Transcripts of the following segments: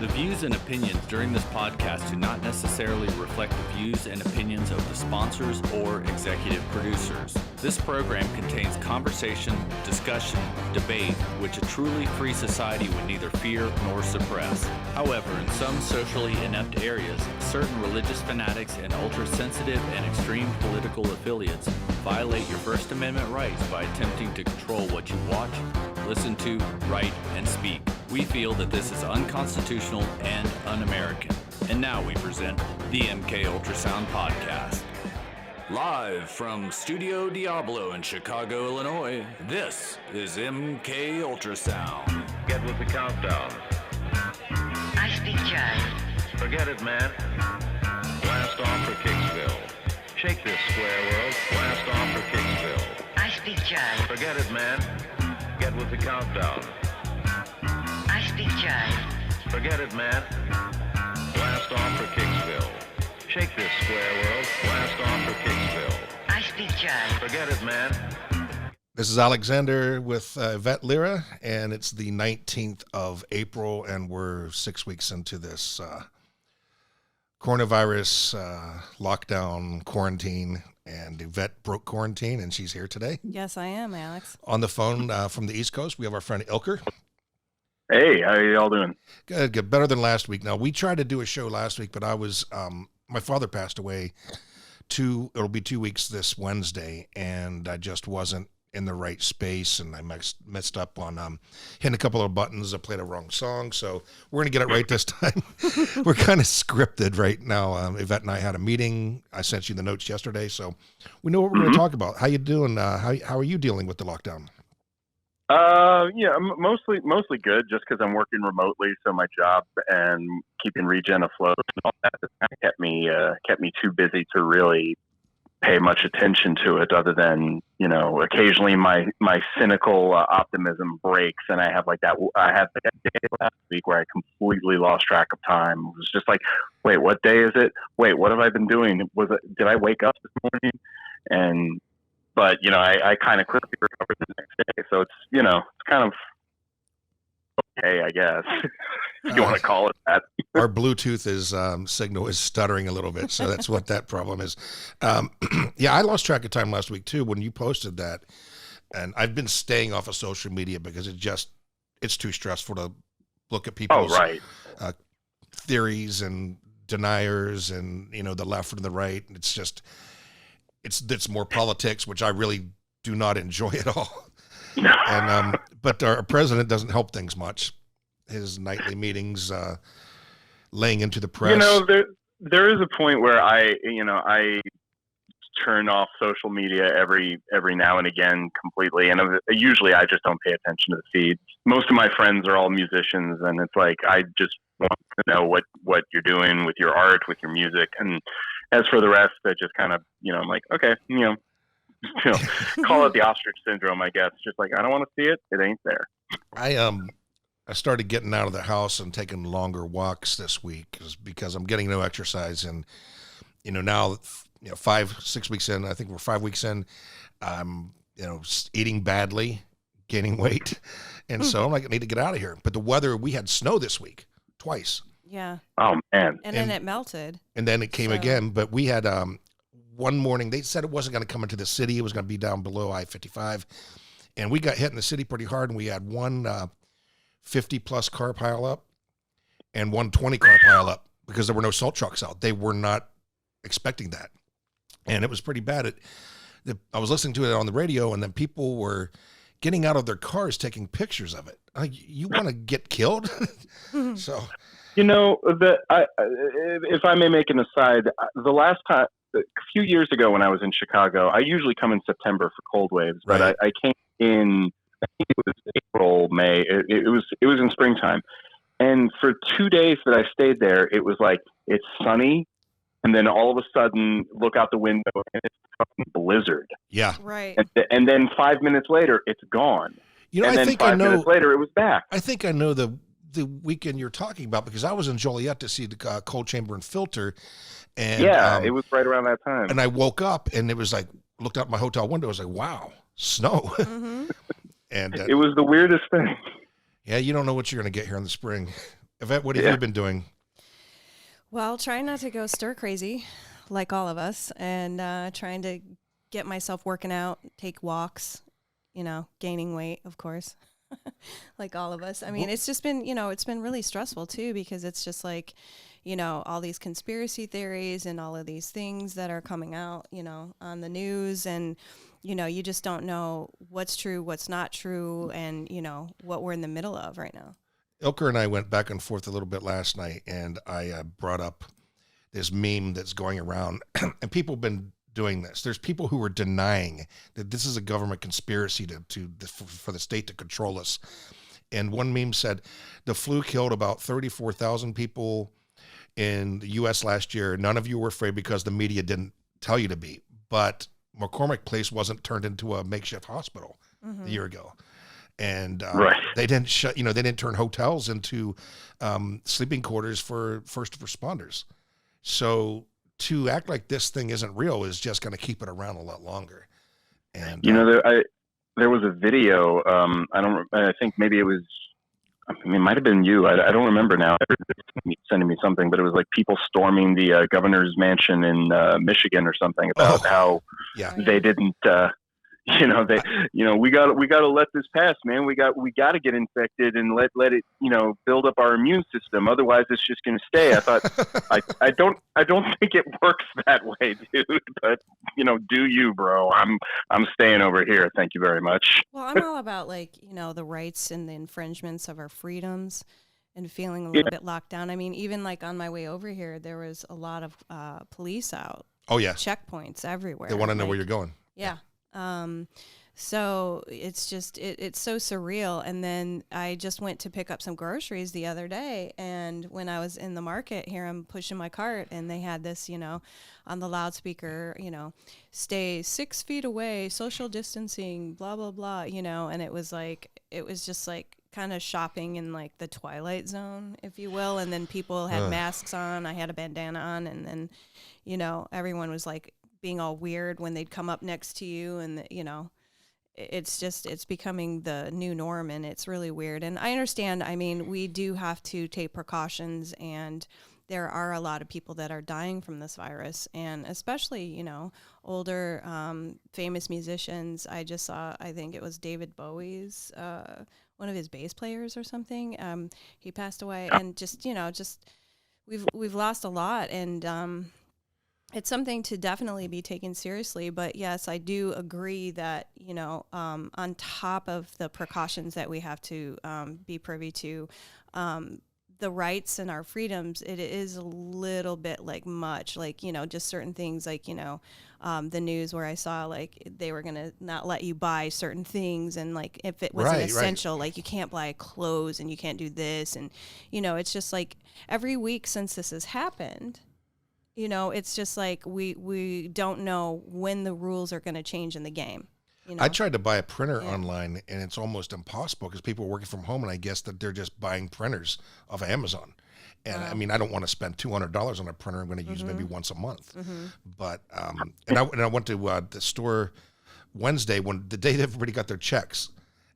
The views and opinions during this podcast do not necessarily reflect the views and opinions of the sponsors or executive producers. This program contains conversation, discussion, debate, which a truly free society would neither fear nor suppress. However, in some socially inept areas, certain religious fanatics and ultra-sensitive and extreme political affiliates violate your First Amendment rights by attempting to control what you watch, listen to, write, and speak. We feel that this is unconstitutional and un-American. And now we present the MKULTRASOUND podcast. Live from Studio Diablo in Chicago, Illinois, this is MKULTRASOUND. Get with the countdown. I speak jive. Forget it, man. Blast off for Kicksville. Shake this square world. Blast off for Kicksville. I speak jive. Forget it, man. Get with the countdown. I speak jive. Forget it, man. Blast off for Kicksville. Shake this square world. Blast off for Kicksville. I speak jive. Forget it, man. This is Alexander with Yvette Lyra, and it's the 19th of April, and we're 6 weeks into this coronavirus lockdown quarantine, and Yvette broke quarantine, and she's here today. Yes, I am, Alex. On the phone from the East Coast, we have our friend Ilker. Hey, how are y'all doing? Good, better than last week. Now, we tried to do a show last week, but I was, my father passed away it'll be 2 weeks this Wednesday, and I just wasn't in the right space, and I messed up on hitting a couple of buttons. I played a wrong song, so we're going to get it right this time. We're kind of scripted right now. Yvette and I had a meeting. I sent you the notes yesterday, so we know what we're going to talk about. How you doing? How are you dealing with the lockdown? Yeah, mostly good, just because I'm working remotely, so my job and keeping ReGen afloat and all that kind of kept me too busy to really pay much attention to it, other than, occasionally my cynical optimism breaks, and I had a day last week where I completely lost track of time. It was just like, wait, what day is it? Wait, what have I been doing? Did I wake up this morning? But I kind of quickly recovered the next day, so it's kind of okay, I guess, if you want to call it that. Our Bluetooth signal is stuttering a little bit, so that's what that problem is. Yeah, I lost track of time last week too when you posted that, and I've been staying off of social media because it's too stressful to look at people's theories and deniers and the left and the right. It's more politics, which I really do not enjoy at all. And but our president doesn't help things much. His nightly meetings, laying into the press. There is a point where I turn off social media every now and again completely, and usually I just don't pay attention to the feeds. Most of my friends are all musicians, and it's like I just want to know what you're doing with your art, with your music, and as for the rest, I just kind of, I'm like, okay, call it the ostrich syndrome, I guess. Just like, I don't want to see it. It ain't there. I started getting out of the house and taking longer walks this week because I'm getting no exercise. And, now, 5-6 weeks in, I think we're 5 weeks in, I'm, eating badly, gaining weight. And so I'm like, I need to get out of here. But the weather, we had snow this week, twice. Yeah. Oh, man. And then it melted. And then it came again. But we had one morning, they said it wasn't going to come into the city. It was going to be down below I-55. And we got hit in the city pretty hard. And we had one 50-plus car pile up and one 20-car pile up because there were no salt trucks out. They were not expecting that. And it was pretty bad. I was listening to it on the radio, and then people were getting out of their cars taking pictures of it. Like, you want to get killed? So... if I may make an aside, the last time, a few years ago when I was in Chicago, I usually come in September for cold waves, but right. I came in, I think it was April, May. It was in springtime. And for 2 days that I stayed there, it was like, it's sunny. And then all of a sudden, look out the window and it's a fucking blizzard. Yeah. Right. And then 5 minutes later, it's gone. And I then think 5 minutes later, it was back. I think I know the weekend you're talking about because I was in Joliet to see the Cold Chamber and Filter, and it was right around that time. And I woke up and it was like, looked out my hotel window, I was like, wow, snow. Mm-hmm. And it was the weirdest thing. Yeah, you don't know what you're going to get here in the spring. Yvette, what have you been doing? Well, trying not to go stir crazy like all of us, and trying to get myself working out, take walks, gaining weight, of course, like all of us. I mean, it's just been, it's been really stressful too, because it's just like, all these conspiracy theories and all of these things that are coming out, on the news, and, you just don't know what's true, what's not true, and, what we're in the middle of right now. Ilker and I went back and forth a little bit last night, and I brought up this meme that's going around, and people have been doing this. There's people who are denying that this is a government conspiracy for the state to control us. And one meme said, the flu killed about 34,000 people in the U.S. last year. None of you were afraid because the media didn't tell you to be. But McCormick Place wasn't turned into a makeshift hospital a year ago. And they didn't they didn't turn hotels into sleeping quarters for first responders. So to act like this thing isn't real is just going to keep it around a lot longer. And there was a video. I think maybe it might have been you. I don't remember now. Sending me something, but it was like people storming the governor's mansion in Michigan or something about how they didn't. We got to let this pass, man. We got to get infected and let it, build up our immune system. Otherwise, it's just going to stay. I thought, I don't think it works that way, dude. But do you, bro? I'm staying over here. Thank you very much. Well, I'm all about the rights and the infringements of our freedoms, and feeling a little bit locked down. I mean, even like on my way over here, there was a lot of police out. Oh yeah, checkpoints everywhere. They want to know where you're going. Yeah. So it's just, it's so surreal. And then I just went to pick up some groceries the other day, and when I was in the market here, I'm pushing my cart, and they had this, on the loudspeaker, stay 6 feet away, social distancing, blah, blah, blah, and it was just like kind of shopping in like the Twilight Zone, if you will. And then people had masks on, I had a bandana on, and then, everyone was like being all weird when they'd come up next to you, and it's becoming the new norm, and it's really weird. And I understand, I mean, we do have to take precautions, and there are a lot of people that are dying from this virus, and especially, older, famous musicians. I just saw, I think it was David Bowie's, one of his bass players or something. He passed away, and just we've lost a lot, and, it's something to definitely be taken seriously. But yes, I do agree that, on top of the precautions that we have to be privy to, the rights and our freedoms, it is a little bit like much, like, just certain things, like, the news where I saw like they were going to not let you buy certain things. And like, if it wasn't essential, like you can't buy clothes and you can't do this. And, it's just like every week since this has happened, it's just like we don't know when the rules are going to change in the game. I tried to buy a printer online, and it's almost impossible because people are working from home, and I guess that they're just buying printers off of Amazon. And I mean, I don't want to spend $200 on a printer. I'm going to use maybe once a month. But and I went to the store Wednesday, the day that everybody got their checks,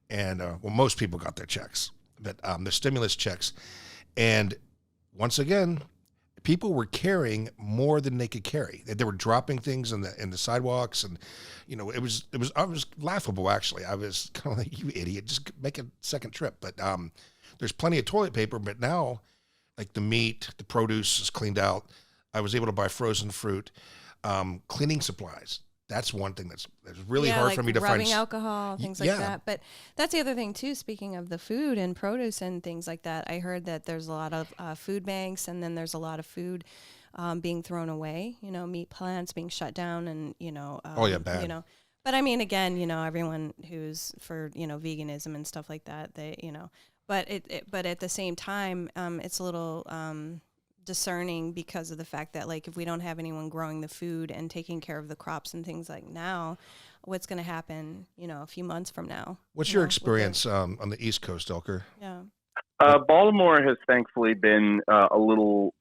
and most people got their checks, but the stimulus checks, and once again, people were carrying more than they could carry. They were dropping things in the sidewalks, and it was laughable, actually. I was kind of like, you idiot, just make a second trip. But there's plenty of toilet paper, but now like the meat, the produce is cleaned out. I was able to buy frozen fruit, cleaning supplies. That's one thing that's really hard for me to find. Rubbing alcohol, things like that. But that's the other thing too. Speaking of the food and produce and things like that, I heard that there's a lot of food banks, and then there's a lot of food being thrown away. Meat plants being shut down, and bad. But I mean, again, everyone who's for veganism and stuff like that, they but at the same time, it's a little discerning because of the fact that, like, if we don't have anyone growing the food and taking care of the crops and things like now, what's going to happen, a few months from now? What's your experience on the East Coast, Ilker? Yeah. Baltimore has thankfully been a little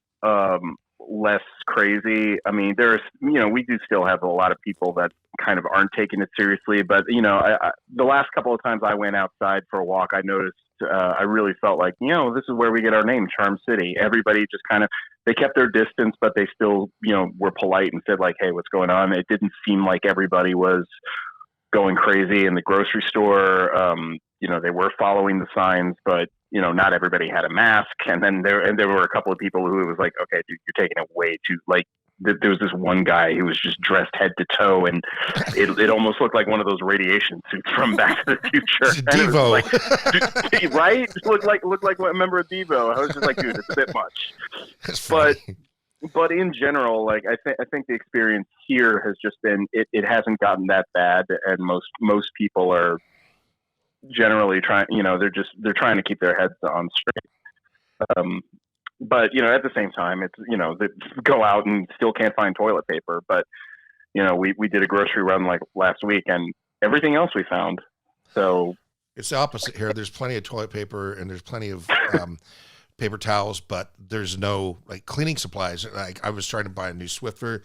less crazy. I mean, there's, we do still have a lot of people that kind of aren't taking it seriously, but the last couple of times I went outside for a walk, I noticed, I really felt like, this is where we get our name, Charm City. Everybody just kind of, they kept their distance, but they still, were polite and said like, hey, what's going on? It didn't seem like everybody was going crazy in the grocery store. They were following the signs, but not everybody had a mask. And then there were a couple of people who it was like, okay, dude, you're taking it way too, like, there was this one guy who was just dressed head to toe, and it almost looked like one of those radiation suits from Back to the Future. Devo. Like, right? Looked like a member of Devo. I was just like, dude, it's a bit much. But in general, like I think the experience here has just been it hasn't gotten that bad, and most people are generally trying. They're trying to keep their heads on straight. But at the same time, it's they go out and still can't find toilet paper. But we did a grocery run like last week, and everything else we found. So it's the opposite here. There's plenty of toilet paper and there's plenty of paper towels, but there's no like cleaning supplies. Like I was trying to buy a new Swiffer,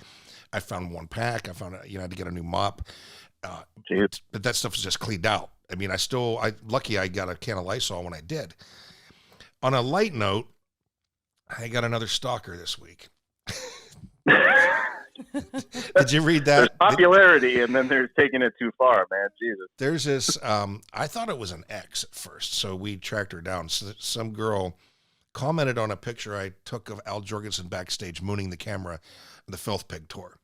I found one pack. I found I had to get a new mop, but that stuff is just cleaned out. I mean, lucky I got a can of Lysol when I did. On a light note, I got another stalker this week. Did you read that? There's popularity, and then there's taking it too far, man. Jesus. There's this, I thought it was an ex at first, so we tracked her down. So some girl commented on a picture I took of Al Jorgensen backstage mooning the camera on the Filth Pig tour.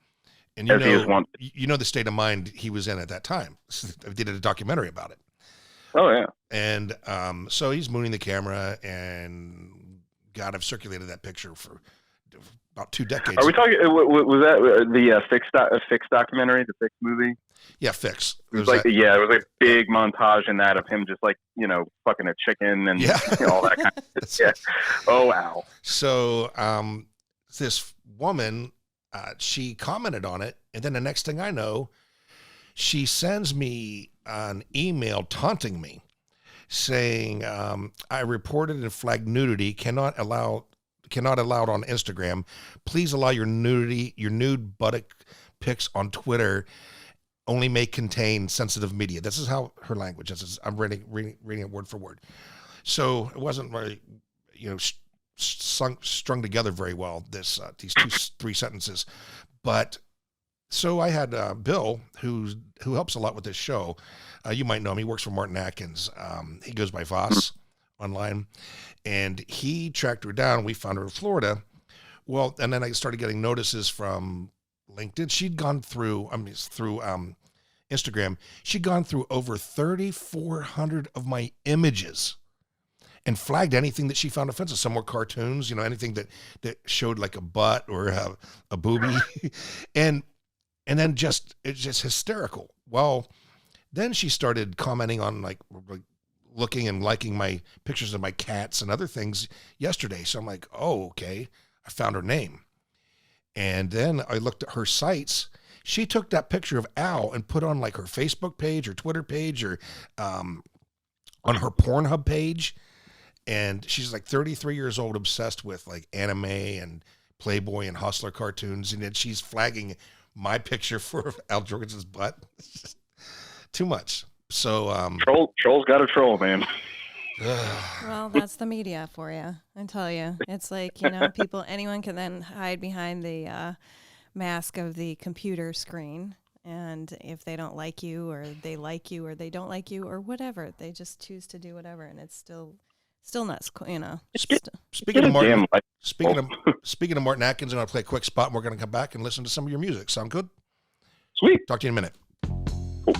And you know the state of mind he was in at that time. I did a documentary about it. Oh, yeah. And so he's mooning the camera, and God, I've circulated that picture for about 2 decades. Are we talking? Was that the Fix documentary, the Fix movie? Yeah, Fix. It was like a big montage in that of him just like fucking a chicken and all that kind of stuff. Yeah. Oh wow. So this woman, she commented on it, and then the next thing I know, she sends me an email taunting me, saying, I reported and flagged nudity, cannot allowed on Instagram. Please allow your nude buttock pics on Twitter. Only may contain sensitive media. This is how her language is. I'm reading it word for word. So it wasn't very, strung together very well, these 3 sentences. But so I had Bill, who helps a lot with this show. You might know him. He works for Martin Atkins. He goes by Voss online, and he tracked her down. We found her in Florida. Well, and then I started getting notices from LinkedIn. She'd gone through Instagram. She'd gone through over 3,400 of my images and flagged anything that she found offensive. Some were cartoons, anything that showed like a butt or a boobie, and then it's just hysterical. Well, then she started commenting on like looking and liking my pictures of my cats and other things yesterday. So I'm like, oh, okay. I found her name. And then I looked at her sites. She took that picture of Al and put on like her Facebook page or Twitter page or on her Pornhub page. And she's like 33 years old, obsessed with like anime and Playboy and Hustler cartoons. And then she's flagging my picture for Al Jorgensen's butt. Too much. So trolls got to troll, man. Well, that's the media for you. I tell you, it's like anyone can then hide behind the mask of the computer screen, and if they don't like you, or they like you, or they don't like you, or whatever, they just choose to do whatever, and it's still not, Speaking of Martin Atkins, I'm going to play a quick spot, and we're going to come back and listen to some of your music. Sound good? Sweet. Talk to you in a minute.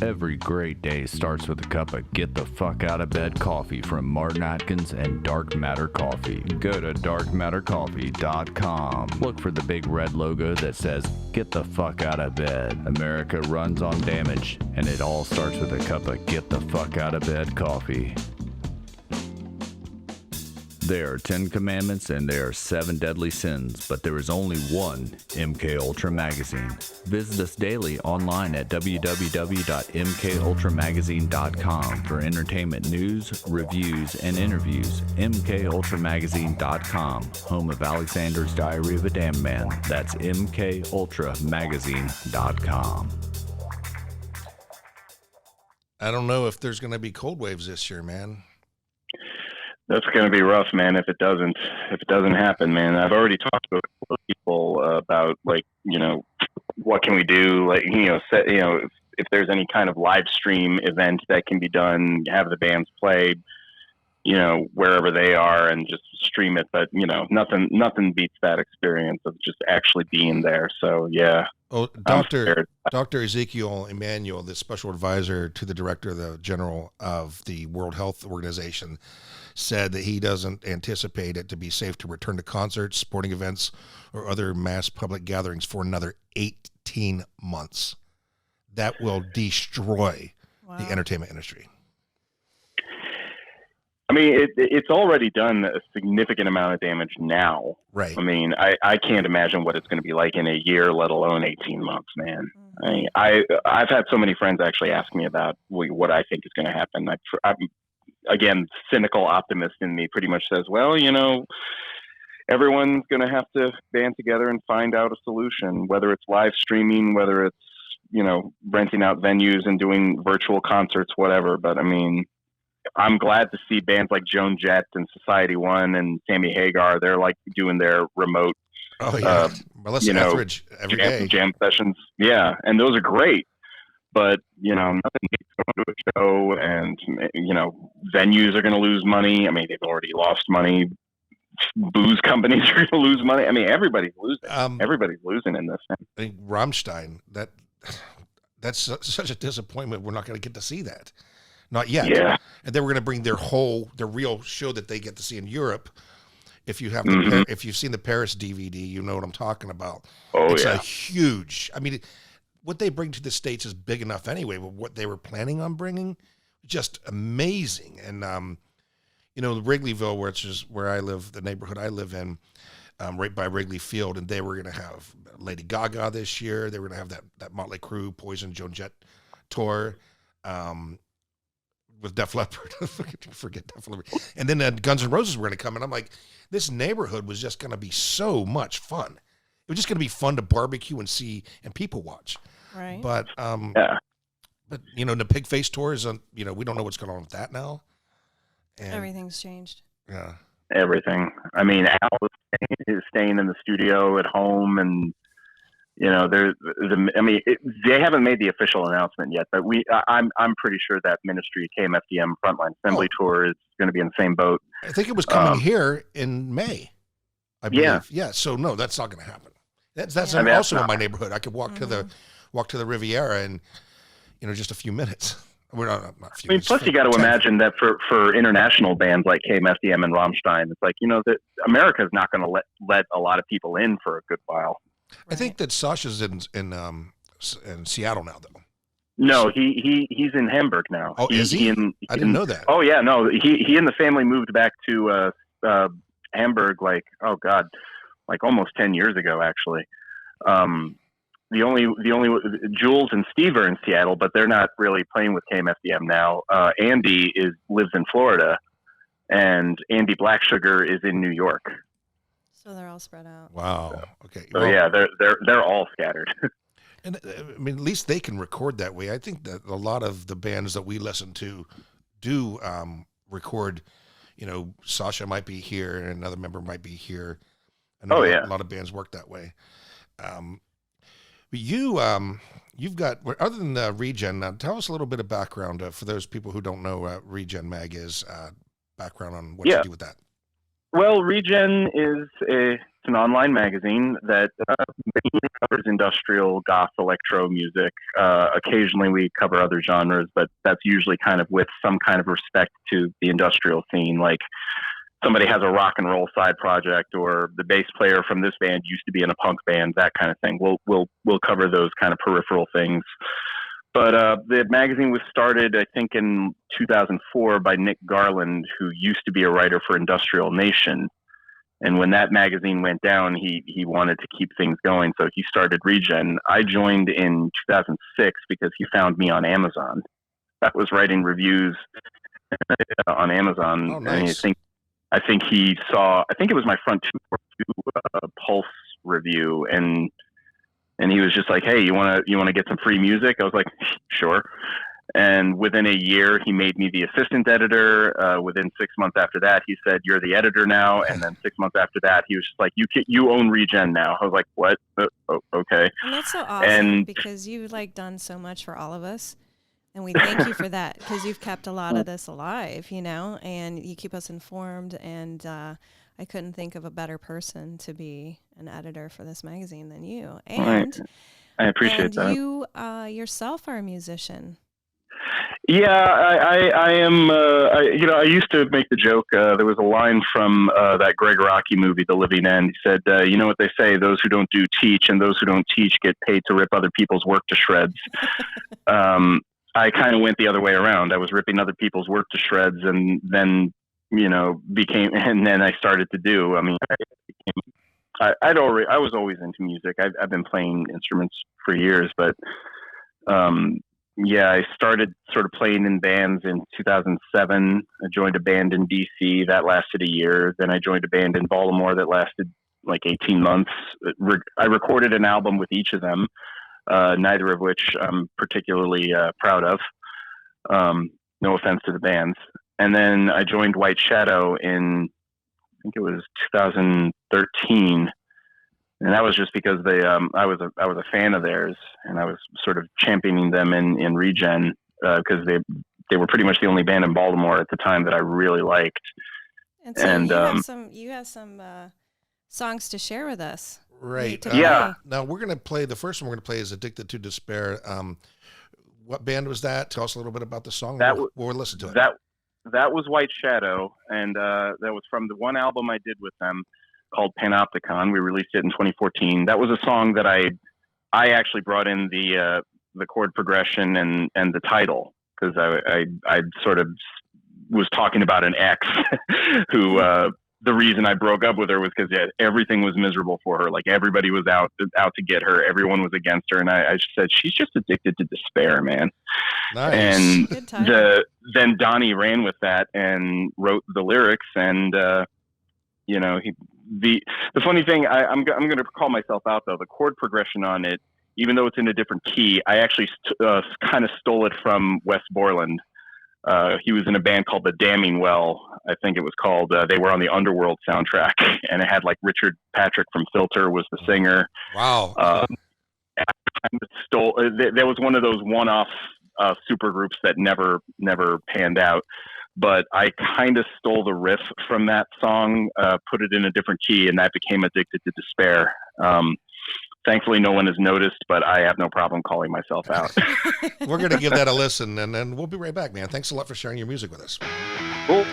Every great day starts with a cup of get the fuck out of bed coffee from Martin Atkins and Dark Matter Coffee. Go to darkmattercoffee.com. Look for the big red logo that says get the fuck out of bed. America runs on damage, and it all starts with a cup of get the fuck out of bed coffee. There are 10 commandments and there are 7 deadly sins, but there is only one MK Ultra Magazine. Visit us daily online at www.mkultramagazine.com for entertainment news, reviews, and interviews. mkultramagazine.com, home of Alexander's Diary of a Damned Man. That's mkultramagazine.com. I don't know if there's going to be cold waves this year, man. That's going to be rough, man. If it doesn't happen, man. I've already talked to a couple of people about, like, what can we do? Like, if there's any kind of live stream event that can be done, have the bands play, wherever they are and just stream it. But, nothing beats that experience of just actually being there. So, yeah. Oh, Dr. Ezekiel Emanuel, the special advisor to the director of the general of the World Health Organization, said that he doesn't anticipate it to be safe to return to concerts, sporting events, or other mass public gatherings for another 18 months. That will destroy the entertainment industry. I mean, it's already done a significant amount of damage now. Right. I mean, I can't imagine what it's going to be like in a year, let alone 18 months, man. I mean, I've had so many friends actually ask me about what I think is going to happen. I'm, again, cynical optimist in me pretty much says, well, everyone's going to have to band together and find out a solution, whether it's live streaming, whether it's, renting out venues and doing virtual concerts, whatever. But I mean, I'm glad to see bands like Joan Jett and Society One and Sammy Hagar. They're like doing their remote, Melissa Etheridge every day jam sessions. Yeah, and those are great. But nothing beats going to a show, and venues are going to lose money. I mean, they've already lost money. Booze companies are going to lose money. I mean, everybody's losing. Everybody's losing in this. I think Rammstein. That's such a disappointment. We're not going to get to see that. Not yet. Yeah. And then we're going to bring their real show that they get to see in Europe. If you have if you've seen the Paris DVD, you know what I'm talking about. Oh, it's a huge. I mean, what they bring to the States is big enough anyway. But what they were planning on bringing, just amazing. And Wrigleyville, which is where I live, the neighborhood I live in, right by Wrigley Field, and they were going to have Lady Gaga this year. They were going to have that Motley Crue, Poison, Joan Jett tour. With Def Leppard, forget Def Leppard, and then Guns N' Roses were going to come, and I'm like, this neighborhood was just going to be so much fun. It was just going to be fun to barbecue and see and people watch. Right. But the Pig Face tour is on. We don't know what's going on with that now. And, everything's changed. Yeah. Everything. I mean, Al is staying in the studio at home, and they haven't made the official announcement yet, but I'm pretty sure that Ministry KMFDM Frontline Assembly tour is going to be in the same boat. I think it was coming here in May, I believe. Yeah. So no, that's not going to happen. That's also in my neighborhood. I could walk to the Riviera in just a few minutes. We're not a few minutes. Plus you got to imagine that for international bands like KMFDM and Rammstein, it's like that America's not going to let a lot of people in for a good while. I think that Sasha's in Seattle now, though. No, he's in Hamburg now. Oh, is he? I didn't know that. Oh yeah, no, he and the family moved back to Hamburg like almost 10 years ago, actually. The only Jules and Steve are in Seattle, but they're not really playing with KMFDM now. Andy lives in Florida, and Andy Black Sugar is in New York. So they're all spread out. Wow. Okay. So they're all scattered. And I mean, at least they can record that way. I think that a lot of the bands that we listen to do record. Sasha might be here, and another member might be here. And a lot of bands work that way. But you've got, other than ReGen, tell us a little bit of background for those people who don't know what ReGen Mag is. Background on what you do with that. Well, ReGen is an online magazine that mainly covers industrial, goth, electro music. Occasionally we cover other genres, but that's usually kind of with some kind of respect to the industrial scene. Like somebody has a rock and roll side project, or the bass player from this band used to be in a punk band, that kind of thing. We'll cover those kind of peripheral things. But the magazine was started, I think, in 2004 by Nick Garland, who used to be a writer for Industrial Nation. And when that magazine went down, he wanted to keep things going, so he started ReGen. I joined in 2006 because he found me on Amazon. That was writing reviews on Amazon. Oh, nice. And I think he saw, I think it was my Front 242 Pulse review, and he was just like, "Hey, you want to get some free music?" I was like, "Sure." And within a year, he made me the assistant editor. Within 6 months after that, he said, "You're the editor now." And then 6 months after that, he was just like, "You own ReGen now." I was like, "What? Okay." And that's so awesome because you've like done so much for all of us. And we thank you for that because you've kept a lot of this alive, you know, and you keep us informed. And I couldn't think of a better person to be an editor for this magazine than you. And I appreciate that. You yourself are a musician. Yeah, I am. I used to make the joke. There was a line from that Greg Rocky movie, The Living End. He said, "You know what they say: those who don't do teach, and those who don't teach get paid to rip other people's work to shreds." I kind of went the other way around. I was ripping other people's work to shreds, and then and then I started to do. I mean, I was always into music. I've been playing instruments for years, but I started sort of playing in bands in 2007. I joined a band in DC that lasted a year. Then I joined a band in Baltimore that lasted like 18 months. I recorded an album with each of them, neither of which I'm particularly proud of. No offense to the bands. And then I joined White Shadow in, I think it was 2013. And that was just because I was a fan of theirs, and I was sort of championing them in ReGen because they were pretty much the only band in Baltimore at the time that I really liked. And so you have some songs to share with us. Right. Yeah. Now we're going to play, the first one we're going to play is Addicted to Despair. What band was that? Tell us a little bit about the song. We'll listen to it. That was White Shadow, and that was from the one album I did with them called Panopticon. We released it in 2014. That was a song that I actually brought in the chord progression and the title because I sort of was talking about an ex who the reason I broke up with her was because everything was miserable for her. Like everybody was out to get her. Everyone was against her. And I just said, she's just addicted to despair, man. Nice. And then Donnie ran with that and wrote the lyrics. And, the funny thing, I'm going to call myself out though, the chord progression on it, even though it's in a different key, I actually kind of stole it from Wes Borland. He was in a band called The Damning Well, I think it was called. They were on the Underworld soundtrack, and it had like Richard Patrick from Filter was the singer. Wow. I kind of stole. There was one of those one-off super groups that never panned out. But I kind of stole the riff from that song, put it in a different key, and that became Addicted to Despair. Thankfully, no one has noticed, but I have no problem calling myself out. We're going to give that a listen, and then we'll be right back, man. Thanks a lot for sharing your music with us. Cool.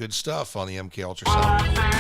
Good stuff on the MK Ultrasound.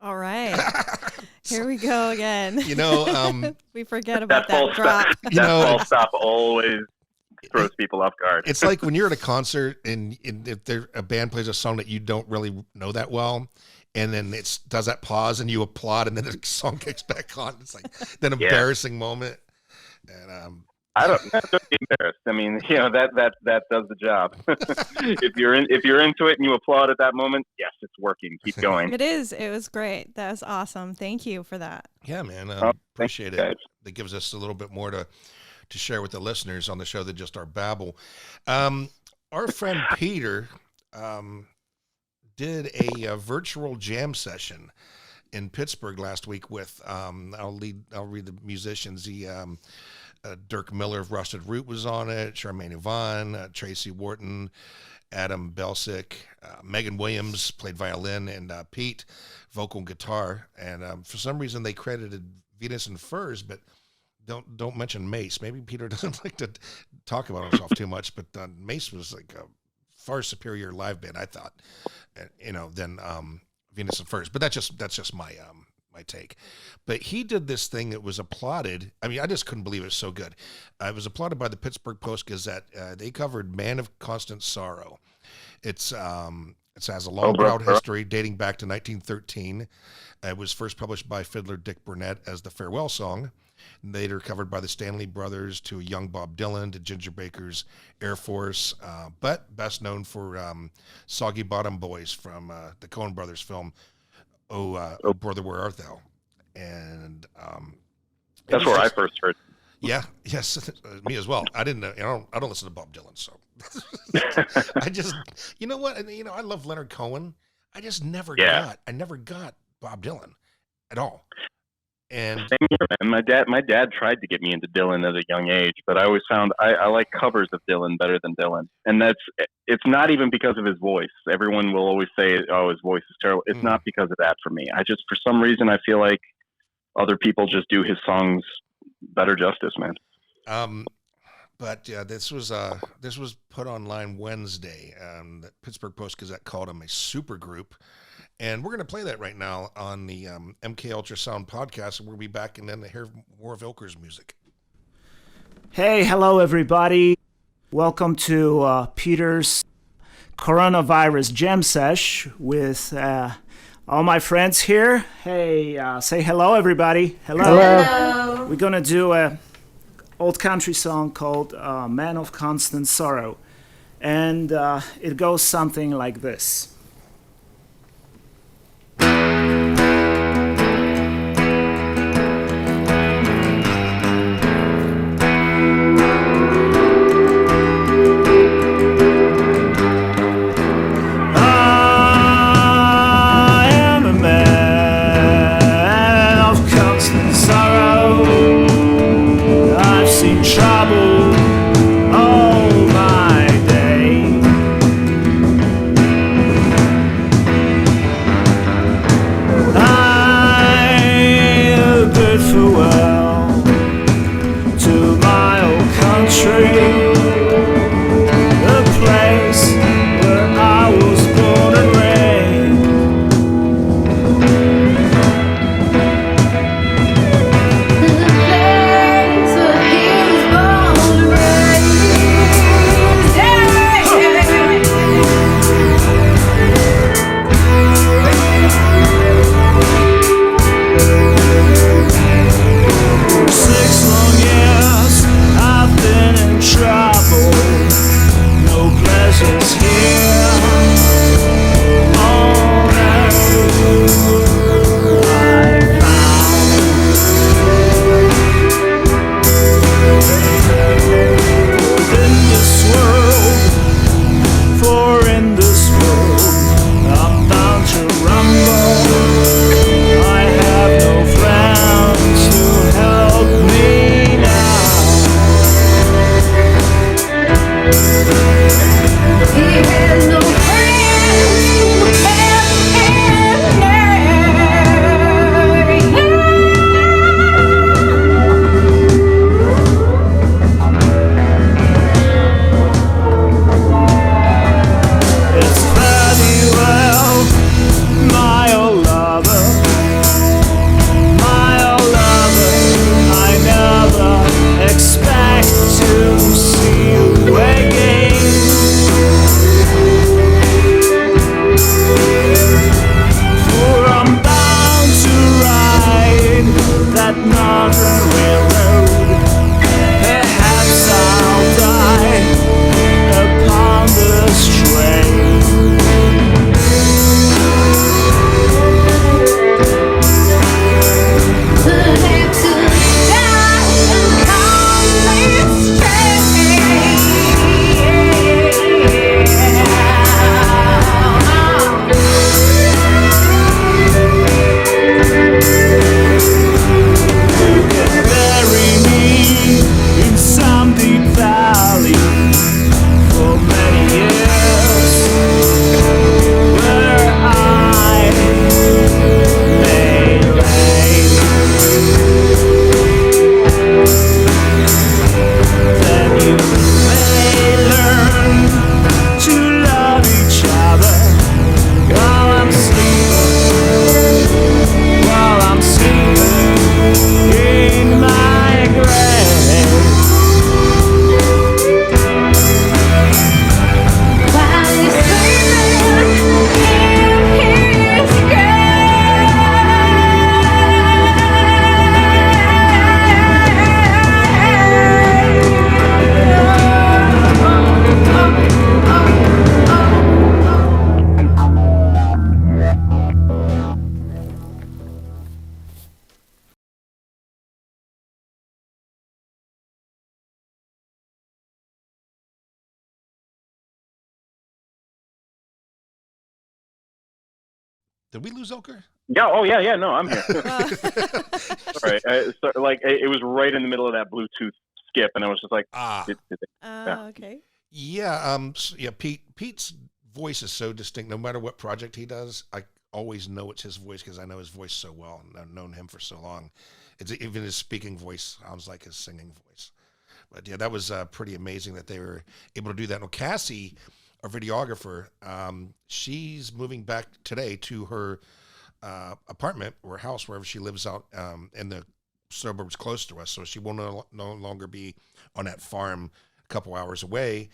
All right. Here we go again. You know, we forget about That that drop. That false stop always throws people off guard. it's like when you're at a concert and if a band plays a song that you don't really know that well, and then it does that pause and you applaud, and then the song kicks back on. It's like that embarrassing moment. And don't be embarrassed. I mean, that does the job. if you're into it and you applaud at that moment, yes, it's working. Keep going. It is. It was great. That was awesome. Thank you for that. Yeah, man, appreciate guys. it. That gives us a little bit more to share with the listeners on the show than just our babble. Our friend Peter did a virtual jam session in Pittsburgh last week with I'll read the musicians. Dirk Miller of Rusted Root was on it, Charmaine Yvonne, Tracy Wharton, Adam Belsick, Megan Williams played violin, and Pete vocal and guitar. And for some reason they credited Venus and Furs, but don't mention Mace. Maybe Peter doesn't like to talk about himself too much, but Mace was like a far superior live band, I thought, than Venus and Furs. But that's just my my take. But he did this thing that was applauded. I mean, I just couldn't believe it was so good. It was applauded by the Pittsburgh Post-Gazette. They covered "Man of Constant Sorrow." It has a long, proud history dating back to 1913. It was first published by fiddler Dick Burnett as the farewell song. Later covered by the Stanley Brothers, to young Bob Dylan, to Ginger Baker's Air Force, but best known for Soggy Bottom Boys from the Coen Brothers film, Oh Brother, Where Art Thou? And that's where I first heard. Yeah, yes, me as well. I didn't know. I don't listen to Bob Dylan, so I just, you know what? And, I love Leonard Cohen. I just never got Bob Dylan at all. And same here, man. My dad tried to get me into Dylan at a young age, but I always found I like covers of Dylan better than Dylan. And it's not even because of his voice. Everyone will always say, "Oh, his voice is terrible." It's not because of that for me. I just, for some reason, I feel like other people just do his songs better justice, man. But yeah, this was put online Wednesday. The Pittsburgh Post-Gazette called him a super group. And we're going to play that right now on the MK Ultrasound podcast, and we'll be back and then hear more of Ilker's music. Hey, hello, everybody. Welcome to Peter's Coronavirus Jam Sesh with all my friends here. Hey, say hello, everybody. Hello. Hello. We're going to do a old country song called Man of Constant Sorrow. And it goes something like this. Trouble all my Did we lose Ilker? Yeah. Oh, yeah. No, I'm here. Sorry. Sorry. It was right in the middle of that Bluetooth skip, and I was just like, Okay. Yeah. Pete's voice is so distinct. No matter what project he does, I always know it's his voice because I know his voice so well, and I've known him for so long. It's even his speaking voice sounds like his singing voice. But yeah, that was pretty amazing that they were able to do that. Now, Cassie, our videographer, she's moving back today to her apartment or house, wherever she lives out in the suburbs close to us. So she will no longer be on that farm a couple hours away,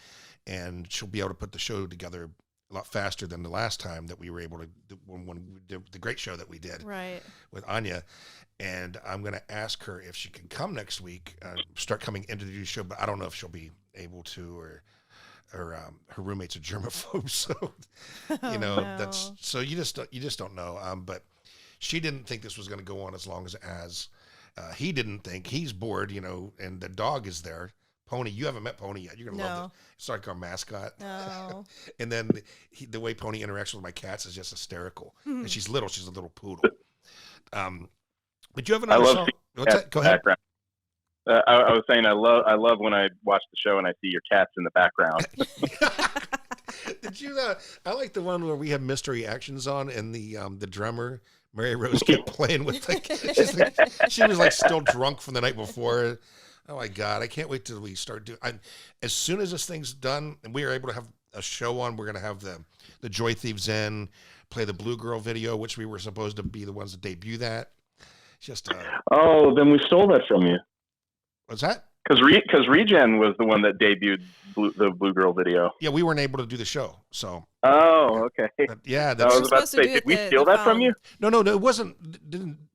and she'll be able to put the show together a lot faster than the last time that we were able to do, when we did the great show that we did with Anya. And I'm going to ask her if she can come next week, start coming into the show, but I don't know if she'll be able to, or her roommates are germaphobes. So, that's, so you just don't know. But she didn't think this was going to go on as long as he didn't think. He's bored, and the dog is there. Pony, you haven't met Pony yet. You're going to love it. It's like our mascot. Oh. And then the way Pony interacts with my cats is just hysterical. And she's little. She's a little poodle. But you have another song. What's that? Go ahead. I was saying I love when I watch the show and I see your cats in the background. Did you? I like the one where we have mystery actions on, and the drummer Mary Rose kept playing with she was like still drunk from the night before. Oh my God, I can't wait till we start doing. As soon as this thing's done and we are able to have a show on, we're gonna have the Joy Thieves in, play the Blue Girl video, which we were supposed to be the ones that debut that. Just then we stole that from you. What's that? Because ReGen was the one that debuted the Blue Girl video. Yeah, we weren't able to do the show, so. Oh, okay. Yeah, I was about to say, did we steal that from you? No, it wasn't.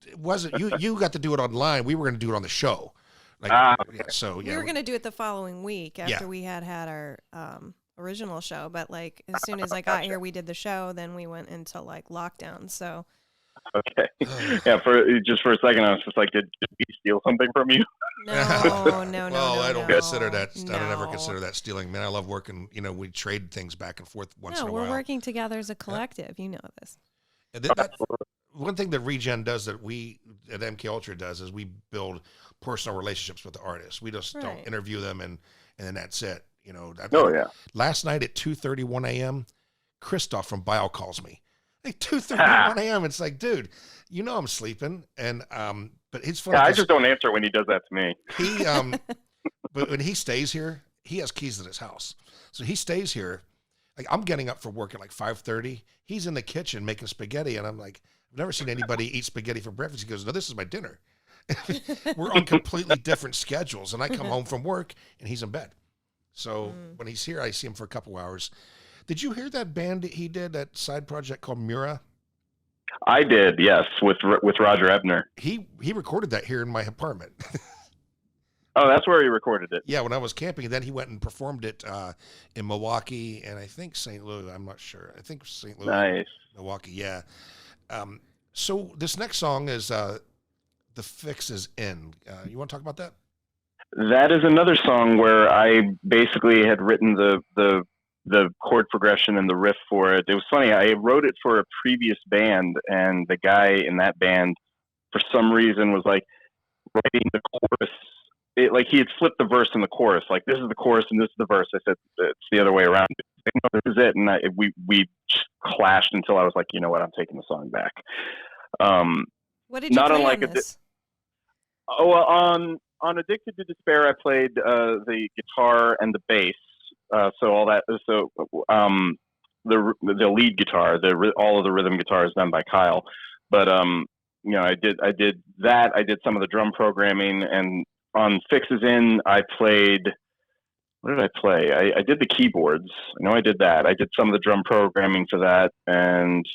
It wasn't. You got to do it online. We were going to do it on the show. We were going to do it the following week after we had our original show, but like as soon as I got here, we did the show. Then we went into like lockdown. So. Okay. Yeah. For a second, I was just like, did we steal something from you? No. Well, I don't consider that. I don't ever consider that stealing. Man, I love working. We trade things back and forth once in a while. No, we're working together as a collective. You know this. One thing that ReGen does that we at MK Ultra does is we build personal relationships with the artists. We just don't interview them and then that's it. Last night at 2:31 a.m., Christoph from Bio calls me. Like 2:31 a.m. It's like, dude, I'm sleeping, and but it's funny. Yeah, I just don't answer when he does that to me. He but when he stays here, he has keys to his house, so he stays here. Like I'm getting up for work at like 5:30. He's in the kitchen making spaghetti, and I'm like, I've never seen anybody eat spaghetti for breakfast. He goes, no, this is my dinner. We're on completely different schedules, and I come home from work, and he's in bed. So when he's here, I see him for a couple hours. Did you hear that band that he did, that side project called Mura? I did, yes, with Roger Ebner. He recorded that here in my apartment. Oh, that's where he recorded it. Yeah, when I was camping, and then he went and performed it in Milwaukee and I think St. Louis. I'm not sure. I think St. Louis. Nice. Milwaukee, yeah. So this next song is The Fix Is In. You want to talk about that? That is another song where I basically had written the chord progression and the riff for it. It was funny. I wrote it for a previous band, and the guy in that band, for some reason, was like writing the chorus. Like he had flipped the verse and the chorus. Like this is the chorus and this is the verse. I said it's the other way around. No, this is it. And we just clashed until I was like, you know what? I'm taking the song back. What did you play on this? On Addicted to Despair, I played the guitar and the bass. So all that. So the lead guitar, all of the rhythm guitar is done by Kyle. But I did that. I did some of the drum programming, and on Fixes In, I played. What did I play? I did the keyboards. I know I did that. I did some of the drum programming for that, and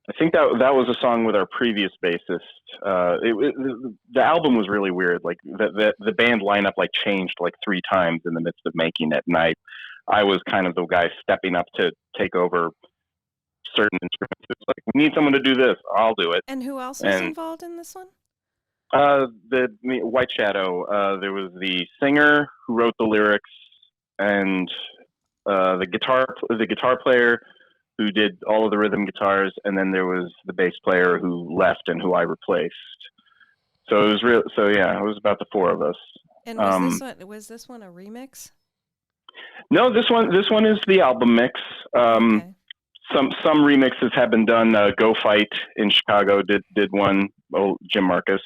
I think that was a song with our previous bassist. The album was really weird. Like the band lineup like changed like 3 times in the midst of making it, and I was kind of the guy stepping up to take over certain instruments. It's like, we need someone to do this. I'll do it. And who else was involved in this one? The White Shadow. There was the singer who wrote the lyrics, and the guitar player who did all of the rhythm guitars, and then there was the bass player who left and who I replaced. So it was real. So yeah, it was about the four of us. And was this one a remix? No, this one is the album mix. Okay. Some remixes have been done. Go Fight in Chicago did one. Oh, Jim Marcus,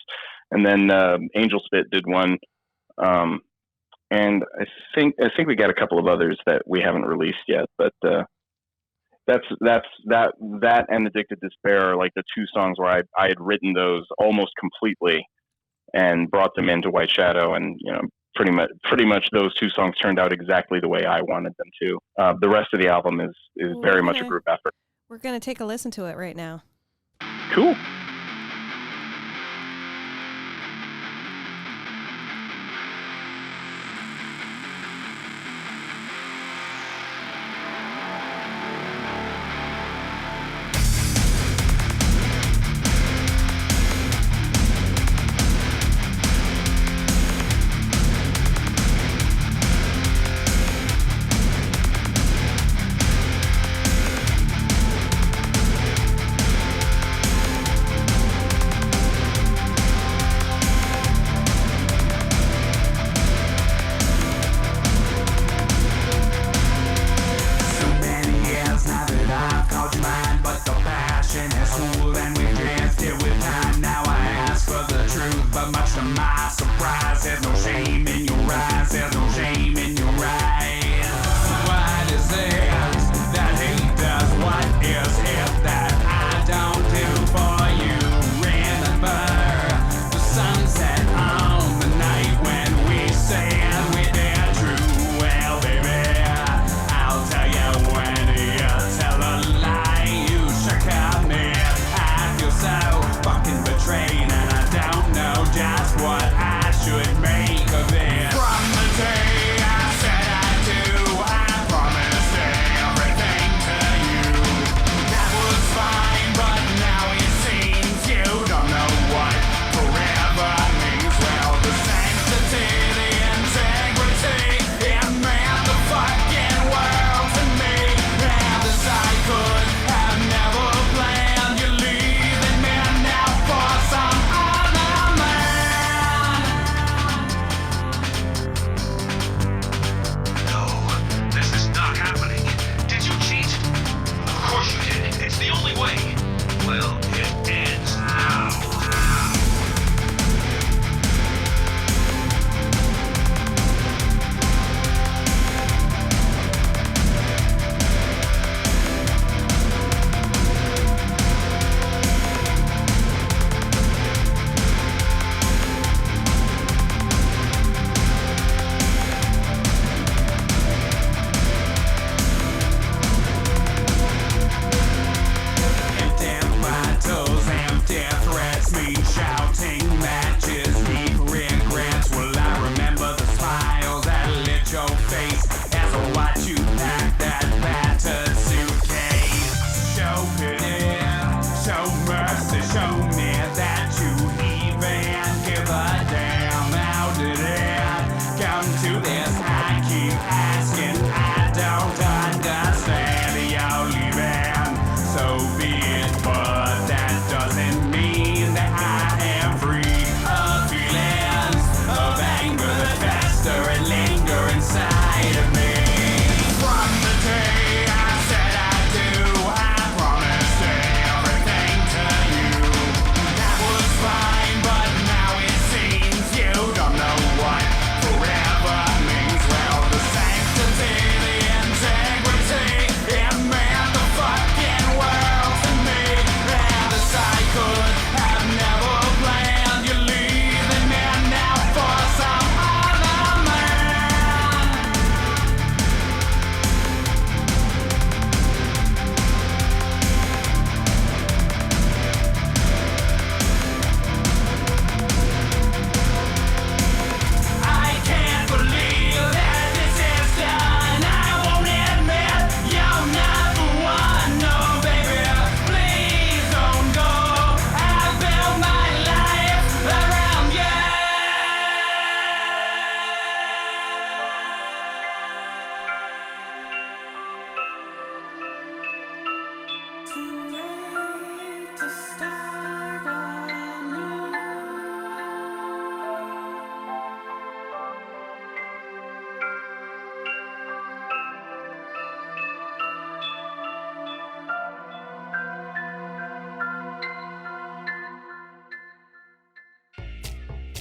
and then Angel Spit did one. And I think we got a couple of others that we haven't released yet. But that and Addicted Despair are like the two songs where I had written those almost completely and brought them into White Shadow, and pretty much those two songs turned out exactly the way I wanted them to. The rest of the album is very much a group effort. We're gonna take a listen to it right now. Cool.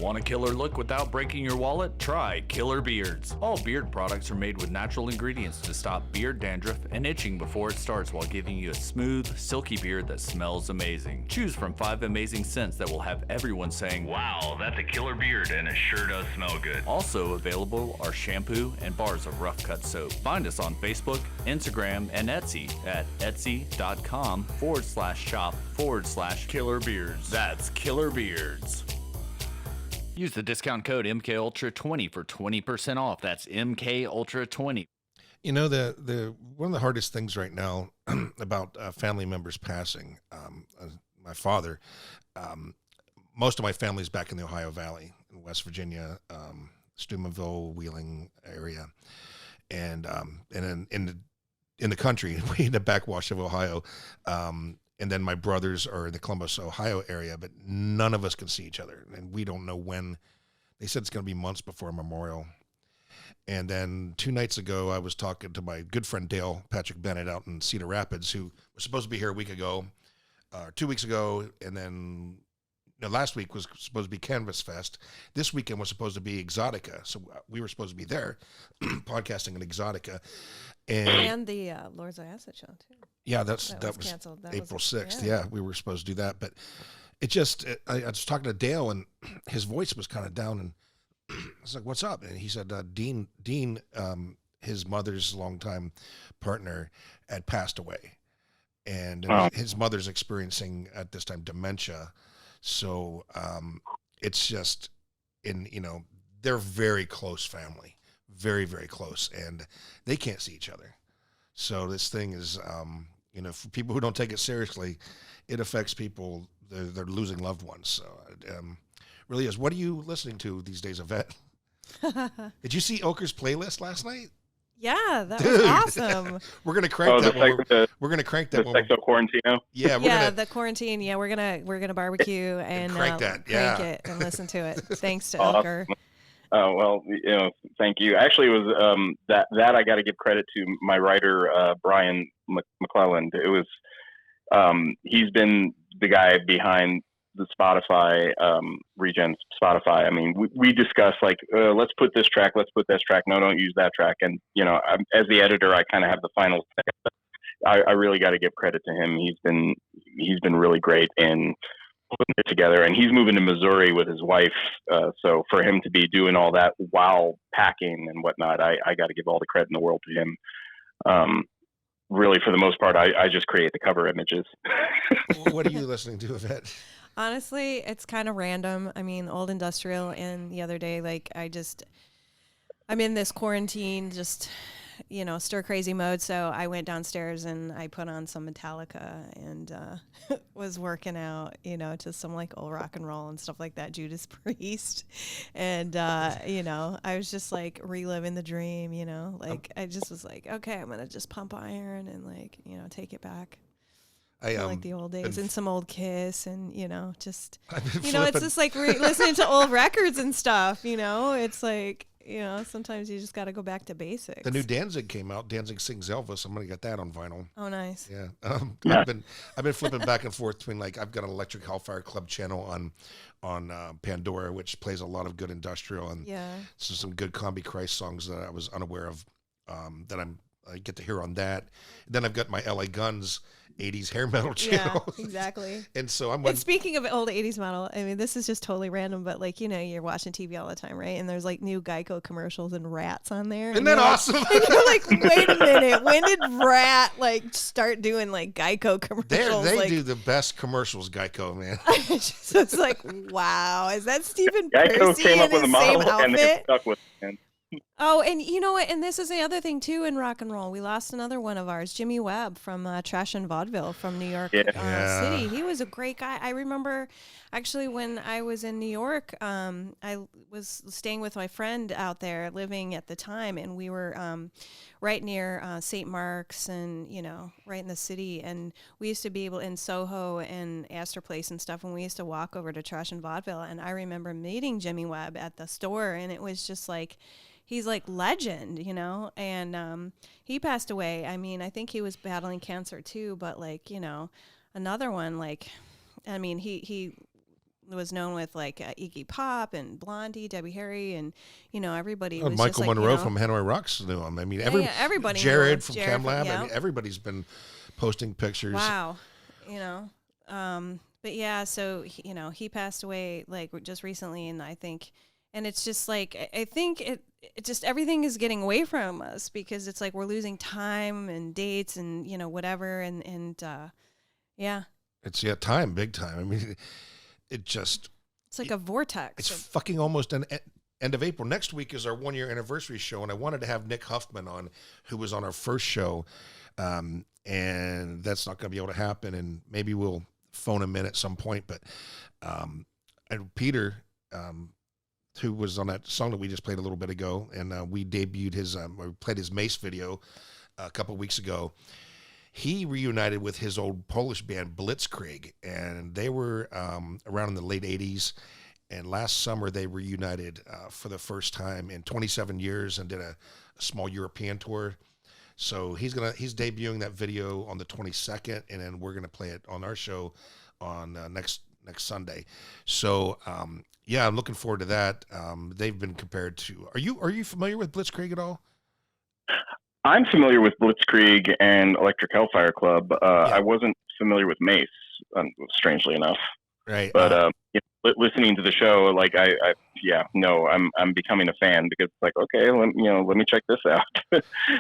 Want a killer look without breaking your wallet? Try Killer Beards. All beard products are made with natural ingredients to stop beard dandruff and itching before it starts while giving you a smooth, silky beard that smells amazing. Choose from 5 amazing scents that will have everyone saying, Wow, that's a killer beard, and it sure does smell good. Also available are shampoo and bars of rough cut soap. Find us on Facebook, Instagram, and Etsy at etsy.com/shop/Killer Beards. That's Killer Beards. Use the discount code MKUltra20 for 20% off. That's MKUltra20. You know, the one of the hardest things right now about family members passing, my father, most of my family's back in the Ohio Valley, in West Virginia, Steubenville, Wheeling area, and in the country, in the backwash of Ohio, and then my brothers are in the Columbus, Ohio area, but none of us can see each other, and we don't know when. They said it's going to be months before Memorial. And then 2 nights ago, I was talking to my good friend Dale Patrick Bennett out in Cedar Rapids, who was supposed to be here a week ago, 2 weeks ago, and then last week was supposed to be Canvas Fest. This weekend was supposed to be Exotica, so we were supposed to be there, podcasting at Exotica. And the Lord's Acid show, too. Yeah, that was canceled. That April was, 6th. Yeah, we were supposed to do that. But I was talking to Dale, and his voice was kind of down, and I was like, what's up? And he said, Dean, his mother's longtime partner, had passed away. And his mother's experiencing, at this time, dementia. So it's just, they're very close family. Very, very close. And they can't see each other. So this thing is, for people who don't take it seriously, it affects people. They're losing loved ones. So really is. What are you listening to these days, Yvette? Did you see Ilker's playlist last night? Yeah, that was awesome. We're gonna crank that. We're gonna crank that. The Sexo Quarantino. Yeah, the quarantine. Yeah, we're gonna barbecue and crank crank it and listen to it. Thanks to Ilker. Well, thank you. Actually, it was that I got to give credit to my writer Brian McClelland. It was he's been the guy behind the Spotify ReGen Spotify. I mean, we discuss like let's put this track, no, don't use that track. And as the editor, I kind of have the final say. I really got to give credit to him. He's been really great in putting it together, and he's moving to Missouri with his wife. So for him to be doing all that while packing and whatnot, I got to give all the credit in the world to him. Really, for the most part, I just create the cover images. What are you listening to, Yvette? Honestly, it's kind of random. I mean, old industrial, and the other day, like, I'm in this quarantine, just, stir crazy mode. So I went downstairs and I put on some Metallica and was working out, to some like old rock and roll and stuff like that, Judas Priest. And, I was just like reliving the dream, I just was like, okay, I'm going to just pump iron and like, take it back. Like the old days and some old Kiss and, just, it's just like listening to old records and stuff, it's like, sometimes you just got to go back to basics. The new Danzig came out. Danzig sings Elvis. I'm going to get that on vinyl. Oh, nice. Yeah. I've been flipping back and forth between I've got an Electric Hellfire Club channel on Pandora, which plays a lot of good industrial and some good Combi Christ songs that I was unaware of that I get to hear on that. And then I've got my LA Guns 80s hair metal channel. Yeah, exactly. And so and speaking of old 80s metal, I mean, this is just totally random, but you're watching TV all the time, right? And there's like new Geico commercials and Rats on there. Isn't that awesome? And you're like, wait a minute, when did Rat start doing Geico commercials? They do the best commercials, Geico, man. It's like, wow, is that Stephen Geico Percy came up in with a his model same and they outfit? stuck with it. Oh, and you know what? And this is the other thing, too, in rock and roll. We lost another one of ours, Jimmy Webb from Trash and Vaudeville from New York City. He was a great guy. I remember, actually, when I was in New York, I was staying with my friend out there living at the time, and we were right near St. Mark's and, right in the city. And we used to be able in Soho and Astor Place and stuff, and we used to walk over to Trash and Vaudeville. And I remember meeting Jimmy Webb at the store, and it was just like, he's like legend, and he passed away. I mean, I think he was battling cancer too, but another one, I mean, he was known with like Iggy Pop and Blondie, Debbie Harry, and everybody Oh, was Michael just like, Monroe from Hanoi Rocks knew him. I mean, everybody. Jared from Jared CamLab. yeah. I mean, everybody's been posting pictures. Wow, but yeah, so he passed away like just recently, and I think, and it's just like I think it just everything is getting away from us because it's like we're losing time and dates and whatever, and yeah. It's time, big time. I mean, it's like a vortex. It's fucking almost an end of April. Next week is our 1-year anniversary show, and I wanted to have Nick Huffman on, who was on our first show, and that's not going to be able to happen. And maybe we'll phone him in at some point. But and Peter, who was on that song that we just played a little bit ago, and we debuted his, we played his Mace video a couple of weeks ago. He reunited with his old Polish band Blitzkrieg, and they were around in the late 80s. And last summer they reunited for the first time in 27 years and did a small European tour. So he's debuting that video on the 22nd, and then we're gonna play it on our show on next Sunday. So yeah, I'm looking forward to that. They've been compared to. Are you familiar with Blitzkrieg at all? I'm familiar with Blitzkrieg and Electric Hellfire Club. I wasn't familiar with Mace, strangely enough. Right. But listening to the show, like I'm becoming a fan because it's like, okay, let me check this out.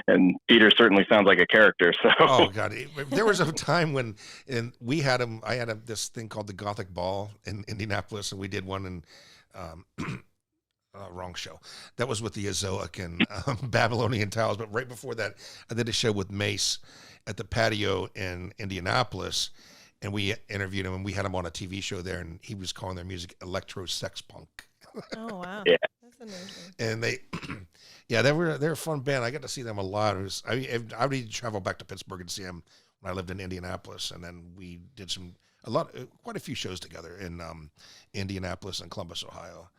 And Peter certainly sounds like a character. So. Oh God, there was a time when we had him. I had this thing called the Gothic Ball in Indianapolis, and we did one in. Wrong show. That was with the Azoic and Babylonian Tiles. But right before that, I did a show with Mace at the patio in Indianapolis, and we interviewed him, and we had him on a TV show there, and he was calling their music electro sex punk. Oh wow, yeah, that's amazing. And they're a fun band. I got to see them a lot. I would travel back to Pittsburgh and see them when I lived in Indianapolis, and then we did quite a few shows together in Indianapolis and Columbus, Ohio.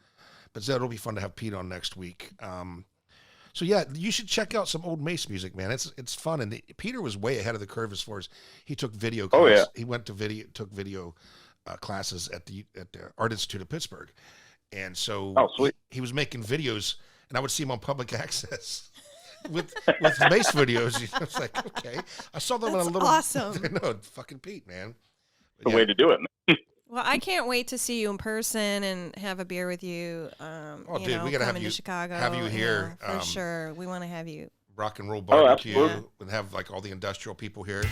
But that'll be fun to have Pete on next week. So yeah, you should check out some old Mace music, man. It's fun. And Peter was way ahead of the curve as far as he took video class. Oh yeah. He went to took video classes at the Art Institute of Pittsburgh, and so he was making videos, and I would see him on public access with Mace videos. I was like, okay, I saw them on a little. Awesome. No, fucking Pete, man. The way to do it, man. Well, I can't wait to see you in person and have a beer with you. Dude, we gotta have you Chicago. Have you here for sure. We want to have you. Rock and roll barbecue absolutely. and have like all the industrial people here.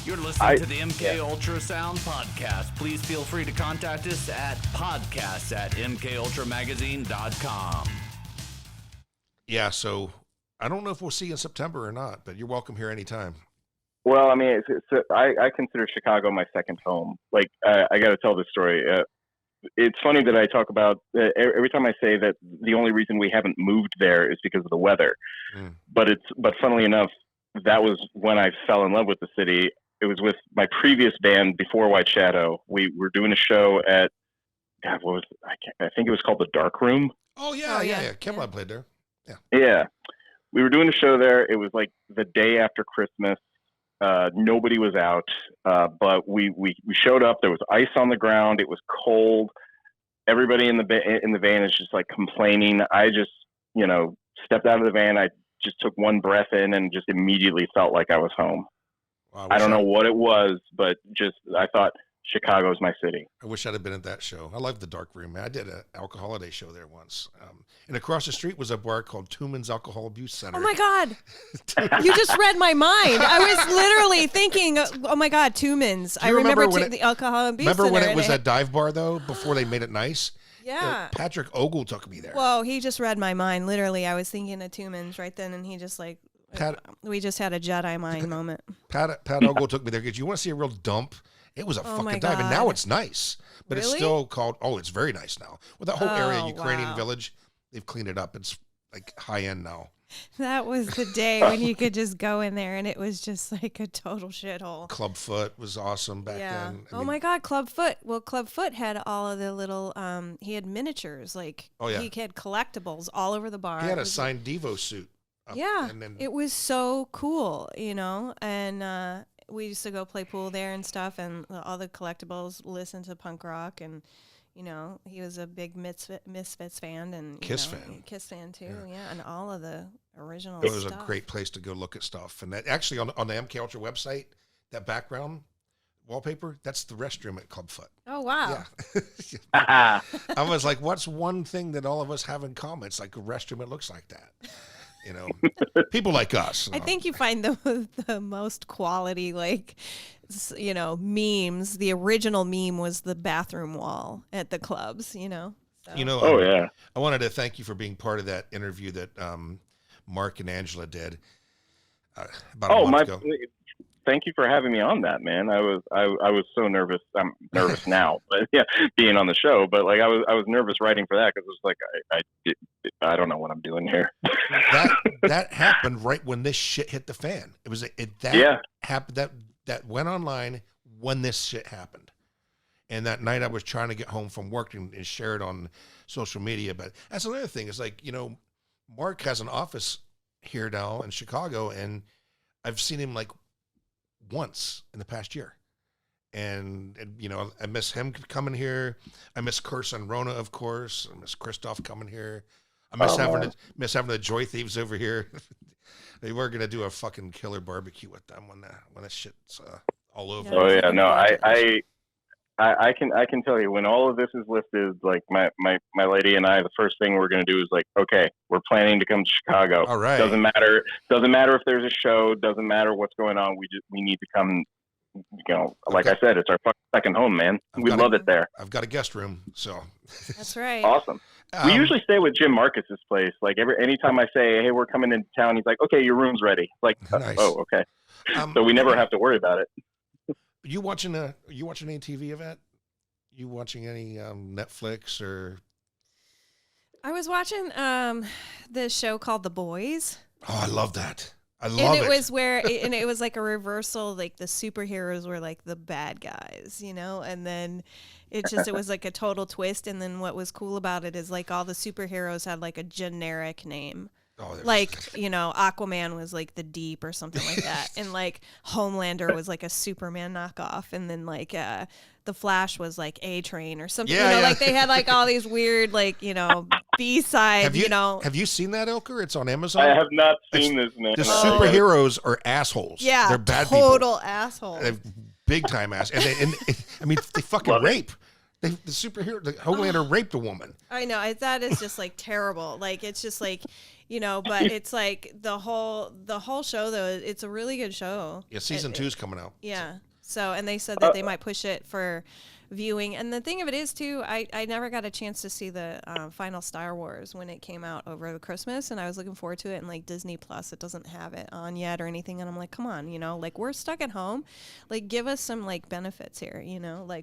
You're listening to the MK Ultrasound podcast. Please feel free to contact us at podcast@mkultramagazine.com. Yeah, so I don't know if we'll see you in September or not, but you're welcome here anytime. Well, I mean, I consider Chicago my second home. Like, I got to tell this story. It's funny that I talk about every time I say that the only reason we haven't moved there is because of the weather. Mm. But funnily enough, that was when I fell in love with the city. It was with my previous band before White Shadow. We were doing a show at, I think it was called the Dark Room. Oh yeah. Kevin played there. Yeah. Yeah. We were doing a show there. It was like the day after Christmas. Nobody was out, but we showed up. There was ice on the ground. It was cold. Everybody in the van is just like complaining. I just, stepped out of the van. I just took one breath in and just immediately felt like I was home. Wow, I don't know what it was, but I thought Chicago's my city. I wish I'd have been at that show. I love the Dark Room, man. I did an alcoholiday show there once. And across the street was a bar called Tuman's Alcohol Abuse Center. Oh my God. You just read my mind. I was literally thinking, oh my God, Tuman's. I remember the Alcohol Abuse Center. Remember when it was a dive bar though, before they made it nice? Yeah. Patrick Ogle took me there. Whoa, he just read my mind. Literally, I was thinking of Tuman's right then, and he just like, we just had a Jedi mind moment. Pat Ogle took me there because you want to see a real dump. It was a fucking dive, and now it's nice, but it's still called. Oh, it's very nice now. With that whole area, Ukrainian village, they've cleaned it up. It's like high end now. That was the day when you could just go in there, and it was just like a total shithole. Clubfoot was awesome back then. I mean, my God, Clubfoot. Well, Clubfoot had all of the little. He had miniatures, like he had collectibles all over the bar. He had a signed Devo suit. It was so cool, and we used to go play pool there and stuff, and all the collectibles, listen to punk rock, and He was a big Misfits fan and Kiss fan. Kiss fan too, and all of the original It was stuff. a great place to go look at stuff. And that actually on the MK Ultra website, that background wallpaper, that's the restroom at Clubfoot. Oh wow! Yeah. I was like, what's one thing that all of us have in common? It's like a restroom. It looks like that. People like us. I think you find the most quality, memes. The original meme was the bathroom wall at the clubs, So. Oh yeah. I wanted to thank you for being part of that interview that Mark and Angela did about a month ago. Thank you for having me on that, man. I was so nervous. I'm nervous now, but yeah, being on the show. But I was nervous writing for that because it was like I don't know what I'm doing here. that happened right when this shit hit the fan. It was happened that went online when this shit happened. And that night I was trying to get home from work and share it on social media. But that's another thing. It's like, Mark has an office here now in Chicago, and I've seen him once in the past year. And I miss him coming here. I miss Curse and Rona, of course. I miss Christoph coming here. I miss having the Joy Thieves over here. They were going to do a fucking killer barbecue with them when that shit's all over. Oh yeah, no, I can tell you when all of this is listed, my lady and I, the first thing we're going to do is okay, we're planning to come to Chicago. All right. Doesn't matter if there's a show. Doesn't matter what's going on. We need to come. Like I said, it's our second home, man. We love it there. I've got a guest room, so that's right. Awesome. We usually stay with Jim Marcus's place. Anytime I say, hey, we're coming into town, he's like, okay, your room's ready. Nice. Oh, okay. So we never have to worry about it. You watching any TV event? You watching any Netflix or? I was watching this show called The Boys. Oh, I love that. I love it. And it was it was like a reversal. Like the superheroes were like the bad guys, and then it was like a total twist. And then what was cool about it is all the superheroes had a generic name. Oh, Aquaman was the Deep or something like that, and Homelander was a Superman knockoff, and then the Flash was A-Train or something. They had all these weird B-sides. Have you seen that, Ilker? It's on Amazon. I have not seen this, man. The superheroes are assholes. Yeah, they're bad total people. assholes. They're big time ass, and they fucking rape. The Homelander raped a woman. I know that is just terrible. It's just but it's the whole show though. It's a really good show. Yeah, season 2's coming out. Yeah. So, and they said that they might push it for viewing. And the thing of it is too, I never got a chance to see the final Star Wars when it came out over the Christmas, and I was looking forward to it. And Disney Plus, it doesn't have it on yet or anything. And I'm like, come on, we're stuck at home, give us some benefits here,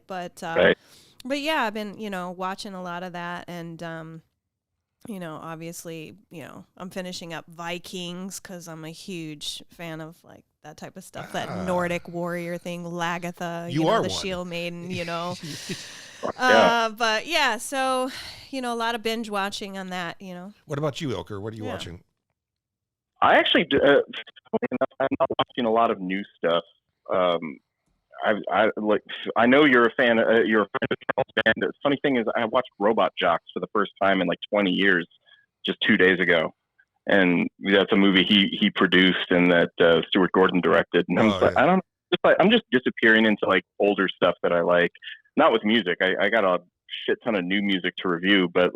but. Right. But yeah, I've been, watching a lot of that, and obviously, I'm finishing up Vikings because I'm a huge fan of that type of stuff, that Nordic warrior thing, Lagatha, you are the one. Shield Maiden, Yeah. But yeah, so a lot of binge watching on that, What about you, Ilker? What are you watching? I actually, I'm not watching a lot of new stuff. I know you're a fan. You're a fan of Charles Band. The funny thing is, I watched Robot Jocks for the first time in 20 years, just 2 days ago, and that's a movie he produced and that Stuart Gordon directed. And I'm just disappearing into older stuff that I like. Not with music. I got a shit ton of new music to review, but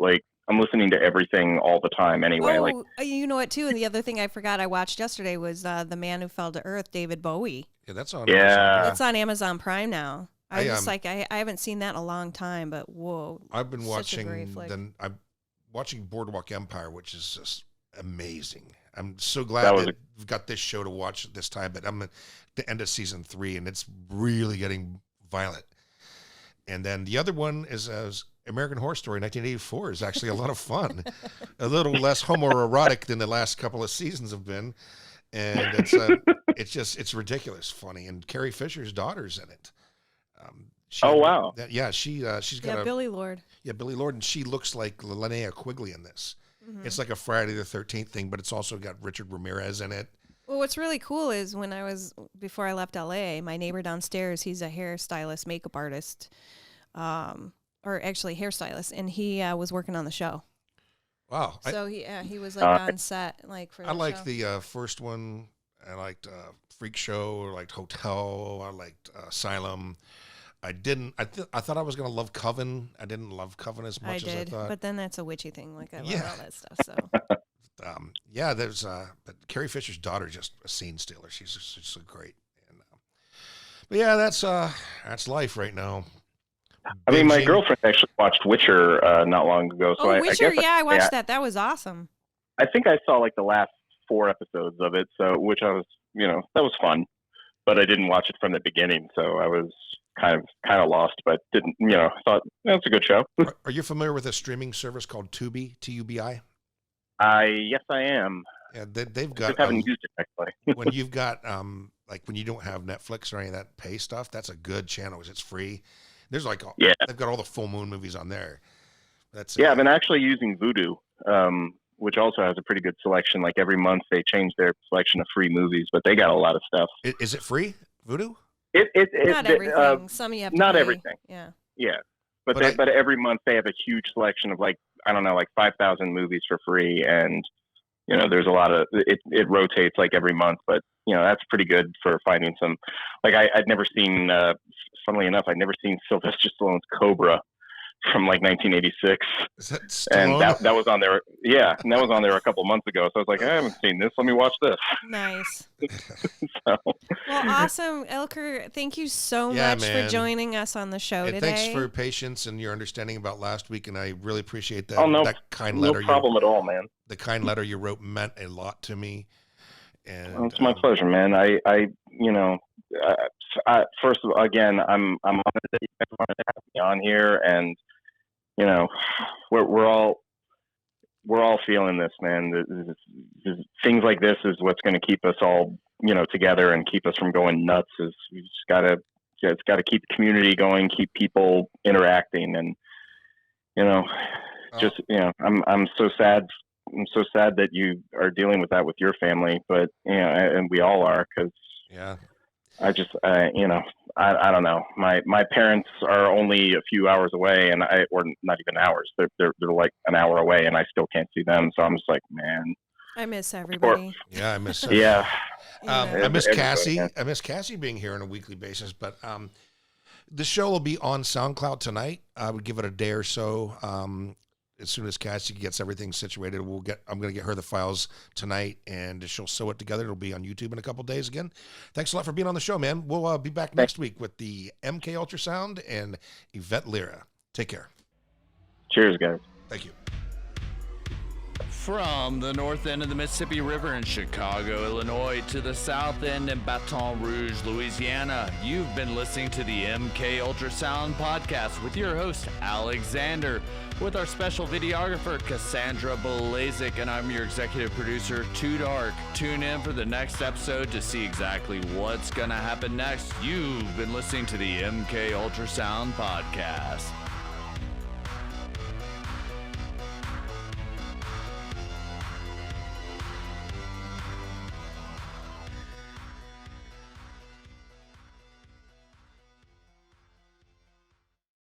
I'm listening to everything all the time anyway. You know what too? And the other thing I forgot I watched yesterday was The Man Who Fell to Earth, David Bowie. Yeah, that's on. That's on Amazon Prime now. I haven't seen that in a long time, but whoa! I've been watching. I'm watching Boardwalk Empire, which is just amazing. I'm so glad that we've got this show to watch this time. But I'm at the end of season 3, and it's really getting violent. And then the other one is American Horror Story 1984 is actually a lot of fun, a little less homoerotic than the last couple of seasons have been, and it's ridiculous funny. And Carrie Fisher's daughter's in it. Wow! She's got Billy Lord. Yeah, Billy Lord, and she looks like Linnea Quigley in this. Mm-hmm. It's like a Friday the 13th thing, but it's also got Richard Ramirez in it. Well, what's really cool is before I left LA, my neighbor downstairs, he's a hairstylist, makeup artist. or actually hairstylist, and he was working on the show. Wow. So he was like on set like for. I liked show. the first one. I liked Freak Show. I liked Hotel. I liked Asylum. I didn't. I thought I was gonna love Coven. I didn't love Coven as much as I thought. But then that's a witchy thing. Like I love all that stuff. So. There's but Carrie Fisher's daughter just a scene stealer. She's just so great. And, but yeah, that's life right now. I mean, my girlfriend actually watched Witcher not long ago. So Witcher, I guess I watched that. That was awesome. I think I saw like the last 4 episodes of it, so which I was, that was fun, but I didn't watch it from the beginning, so I was kind of lost, but didn't, thought that's a good show. Are you familiar with a streaming service called Tubi? Tubi? Yes, I am. Yeah, they've got. I haven't used it actually. When you've got like when you don't have Netflix or any of that pay stuff, that's a good channel because it's free. There's like they've got all the full moon movies on there. I've been actually using Vudu, which also has a pretty good selection. Like every month they change their selection of free movies, but they got a lot of stuff. Is it free, Vudu? Not everything. Some you have to not pay. everything. Yeah. But every month they have a huge selection of like, I don't know, like 5,000 movies for free, and there's a lot of it rotates like every month, but that's pretty good for finding some. Like I'd never seen, funnily enough, I'd never seen Sylvester Stallone's Cobra from like 1986, and that was on there. Yeah, and that was on there a couple months ago. So I was like, I haven't seen this. Let me watch this. Nice. Well, awesome, Ilker. Thank you so much for joining us on the show today. Thanks for your patience and your understanding about last week, and I really appreciate that. That kind no letter. No problem at all, man. The kind letter you wrote meant a lot to me. And it's my pleasure, man. First of all, again, I'm honored that you guys wanted to have me on here, and we're all feeling this, man. Things like this is what's going to keep us all, together and keep us from going nuts. Is we just gotta keep the community going, keep people interacting, and I'm so sad. I'm so sad that you are dealing with that with your family, but and we all are, because I just I don't know. My parents are only a few hours away, or not even hours. They're like an hour away, and I still can't see them. So I'm just like, man. I miss everybody. I miss. I miss Cassie. I miss Cassie being here on a weekly basis. But the show will be on SoundCloud tonight. I would give it a day or so. As soon as Cassie gets everything situated, I'm going to get her the files tonight, and she'll sew it together. It'll be on YouTube in a couple days again. Thanks a lot for being on the show, man. We'll be back next week with the MK Ultrasound and Yvette Lira. Take care. Cheers, guys. Thank you. From the north end of the Mississippi River in Chicago, Illinois, to the south end in Baton Rouge, Louisiana, you've been listening to the MK Ultrasound podcast with your host, Alexander, with our special videographer, Cassandra Belazik, and I'm your executive producer, Too Dark. Tune in for the next episode to see exactly what's going to happen next. You've been listening to the MK Ultrasound podcast.